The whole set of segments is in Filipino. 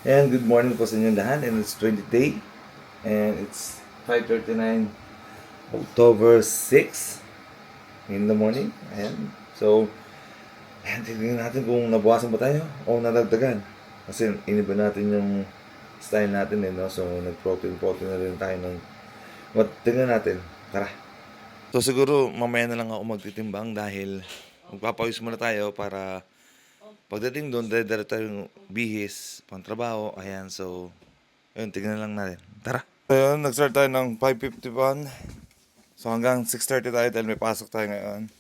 And good morning po sa inyong lahat, and it's 20th day and it's 5:39 October 6 in the morning. Ayan. So, ayan, tignan natin kung nabawasan ba tayo o nadagdagan. Kasi iniba natin yung style natin no? So, nag-protein na rin tayo ng tignan natin. Tara. So, siguro mamaya na lang ako magtitimbang dahil magpapawis muna tayo para pagdating doon, dire-dire tayong bihis, pang trabaho. Ayan, so, yun, tignan lang natin. Tara. So, yun, nag-start tayo ng 5:51. So, hanggang 6:30 tayo dahil may pasok tayo ngayon.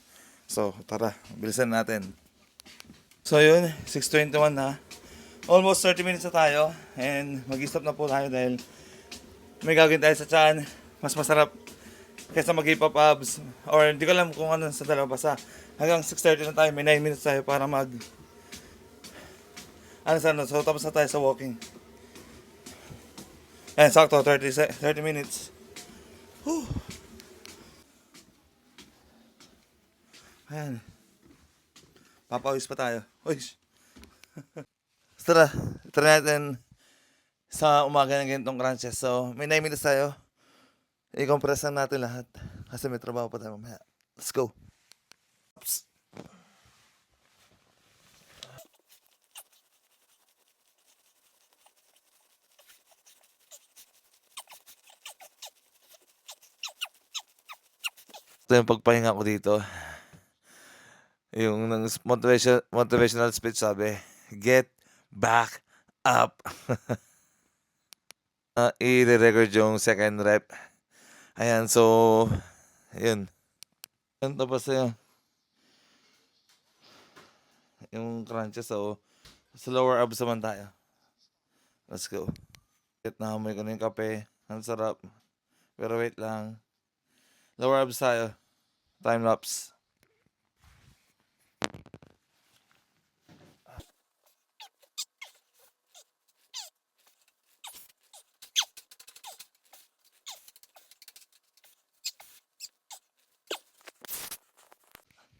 So, tara, bilisan natin. So, yun, 6:21 na. Almost 30 minutes na tayo. And mag-stop na po tayo dahil may gagawin tayo sa tiyan. Mas masarap kaysa mag-hip hop abs. Or hindi ko alam kung ano sa dalawa. Basta hanggang 6:30 na tayo. May 9 minutes tayo para so tapos na tayo sa walking. Ayan, sakto, 30 minutes. Whew. Ayan. Papawis pa tayo. Uy. Tara natin sa umaga ng ganitong crunches. So, may 9 minutes tayo. I-compress lang natin lahat. Kasi may trabaho pa tayo mamaya. Let's go. Oops. Ito yung pagpahinga ko dito. Yung motivational speech sabi, get back up. I-record yung second rep. Ayan, so, yun. Yun, tapos yung crunches, so, sa lower abs naman tayo. Let's go. Nahamoy ko na yung kape. Ang sarap. Pero wait lang. Lower abs tayo. Time lapse.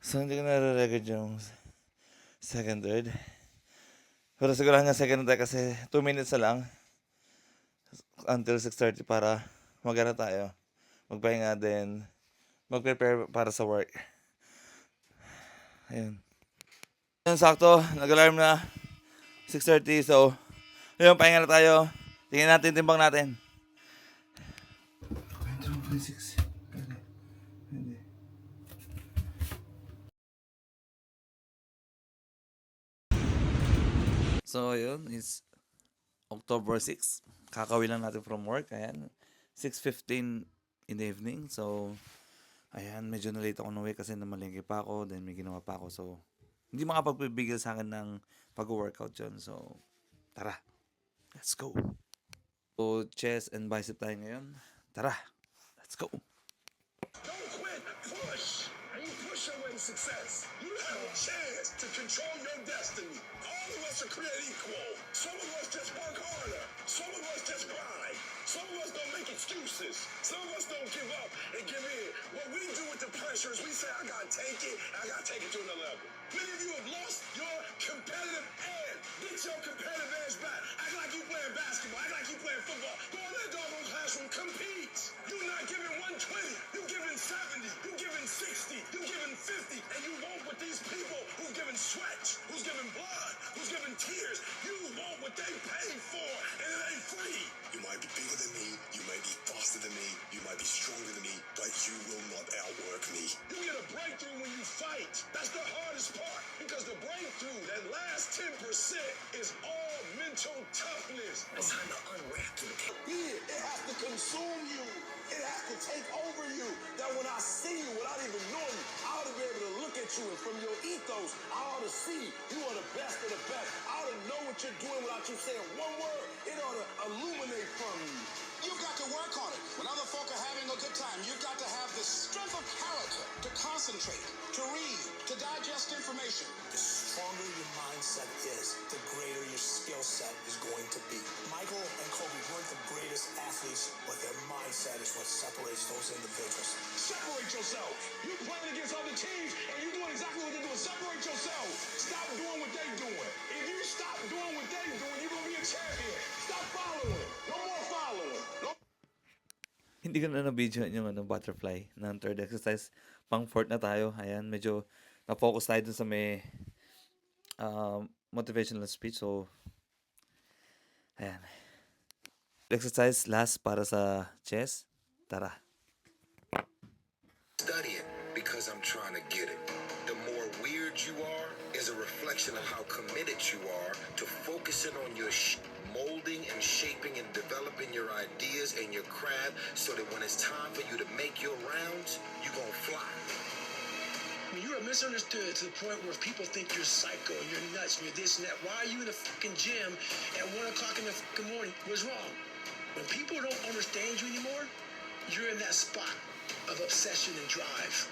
So, hindi ko na-record yung second, third. Pero siguro hanggang second tayo kasi 2 minutes na lang until 6:30 para magana tayo. Magpahinga din. Mag-prepare para sa work. Ayun. Ayun, sakto. Nag-alarm na. 6:30. So, ayun, pahinga na tayo. Tingnan natin, timbang natin. 1.6. So, ayun, it's October 6. Kakawin lang natin from work. Ayan, 6:15 in the evening. So, ayan, medyo na-late ako ng way kasi namalengke pa ako. Then may ginawa pa ako. So, hindi makapagpibigil sa akin ng pag-workout yun. So, tara. Let's go. So, chest and bicep tayo ngayon. Tara. Let's go. Don't quit. Push. And you push your way to success. You have a chance to control your destiny. All of us are created equal. Some of us just work harder. Some of us just grind. Some of us don't make excuses. Some of us don't give up and give in. What we do with the pressure is we say, I gotta take it, I gotta take it to another level. Many of you have lost your competitive edge. Get your competitive edge back. Act like you playing basketball. Act like you playing football. Go in that doggone classroom, compete. You're not giving 120. You're giving 70. You're giving 60. You're giving 50. And you want what these people who's giving sweat, who's giving blood, who's giving tears, you want what they paid for, and it ain't free. You might be bigger than me. You might be faster than me. You might be stronger than me. But you will not outwork me. You get a breakthrough when you fight. That's the hardest part. Because the breakthrough, that last 10% is all mental toughness. It's time to unwrap the Yeah, it has to consume you. It has to take over you. That when I see you, without even knowing you, I ought to be able to look at you, and from your ethos, I ought to see you are the best of the best. I ought to know what you're doing without you saying one word. It ought to illuminate from you. You've got to work on it. When other folk are having a good time, you've got to have the strength of character to concentrate, to read, to digest information. The stronger your mindset is, the greater your skill set is going to be. Michael and Kobe weren't the greatest athletes, but their mindset is what separates those individuals. Separate yourself. You're playing against other teams, and you're doing exactly what they're doing. Separate yourself. Stop doing what they're doing. If you stop doing what they're doing, you're going to be a champion. hindi ko na na-video yung butterfly ng third exercise. Pang fourth na tayo. Ayan, medyo na-focus tayo dun sa may motivational speech. So, ayan. Exercise last para sa chest. Tara. Study it because I'm trying to get it. The more weird you are is a reflection of how committed you are to focusing on your molding and shaping and developing your ideas and your craft so that when it's time for you to make your rounds, you're going to fly. I mean, you are misunderstood to the point where people think you're psycho and you're nuts and you're this and that. Why are you in the fucking gym at 1 o'clock in the fucking morning? What's wrong? When people don't understand you anymore, you're in that spot of obsession and drive.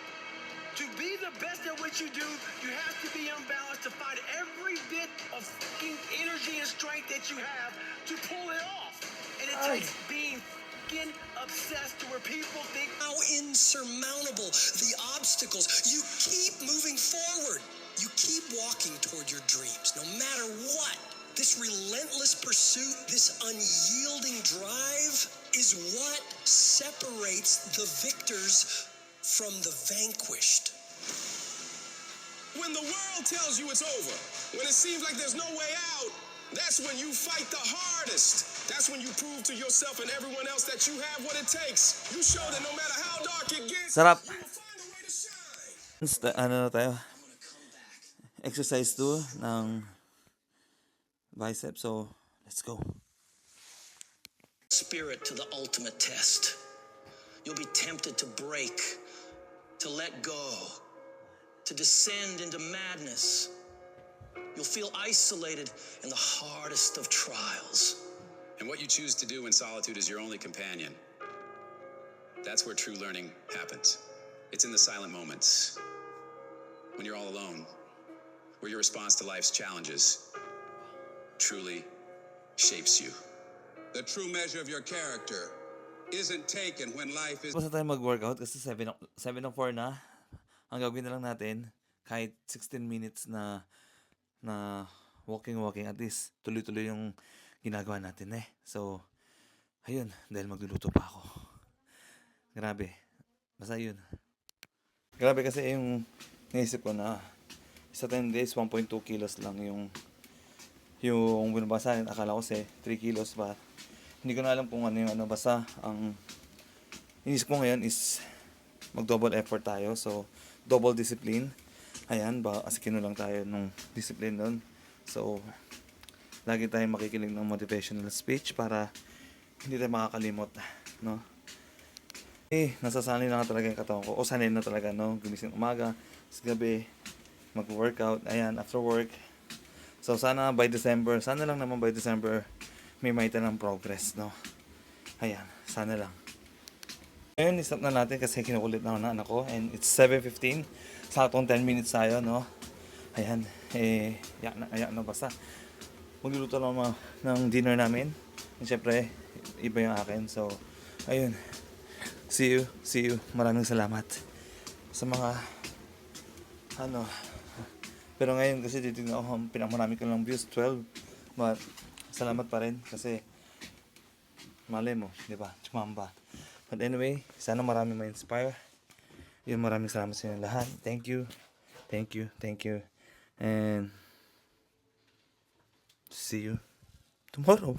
To be the best at what you do, you have to be unbalanced to find every bit of fucking energy and strength that you have to pull it off. And it takes being fucking obsessed to where people think how insurmountable the obstacles. You keep moving forward. You keep walking toward your dreams, no matter what. This relentless pursuit, this unyielding drive is what separates the victors from the vanquished. When the world tells you it's over, when it seems like there's no way out, that's when you fight the hardest. That's when you prove to yourself and everyone else that you have what it takes. You show that no matter how dark it gets, Sarap. you will find a way to shine. Ano na tayo? Exercise 2 ng bicep. So, let's go. Spirit to the ultimate test. You'll be tempted to break, to let go, to descend into madness. You'll feel isolated in the hardest of trials. And what you choose to do in solitude is your only companion. That's where true learning happens. It's in the silent moments, when you're all alone, where your response to life's challenges truly shapes you. The true measure of your character isn't taken when life is... Basta tayo mag-workout kasi 7:04 na. Ang gagawin na lang natin, kahit 16 minutes na walking, at least tuloy-tuloy yung ginagawa natin eh. So, ayun, dahil magluluto pa ako. Grabe. Basta yun. Grabe kasi yung naisip ko na sa 10 days, 1.2 kilos lang yung binabasa. Akala ko 3 kilos ba. Hindi ko na alam kung ano yung basta ang inisip ko ngayon is mag-double effort tayo. So, double discipline. Ayan, kasi kinulang tayo nung discipline nun. So, lagi tayong makikinig ng motivational speech para hindi tayo makakalimot, no? Nasasanay na talaga yung katawan ko. O sanay na talaga, no? Gumising umaga, sa gabi, mag-workout. Ayan, after work. So, sana lang naman by December, may makita ng progress, no? Ayan, sana lang. Ngayon, stop na natin kasi kinukulit na ako ng anak ko. And it's 7:15. Saktong 10 minutes tayo, no? Ayan, ayan na basta. Magluluto lang ng dinner namin. And syempre, iba yung akin. So, ayun. See you. Maraming salamat sa mga, pero ngayon kasi titignan ko, pinakamarami ko lang views, 12. But, salamat pa rin kasi malay mo, di ba? Chumamba. But anyway, sana marami ma-inspire. Yun, maraming salamat sa inyo lahat. Thank you. And see you tomorrow.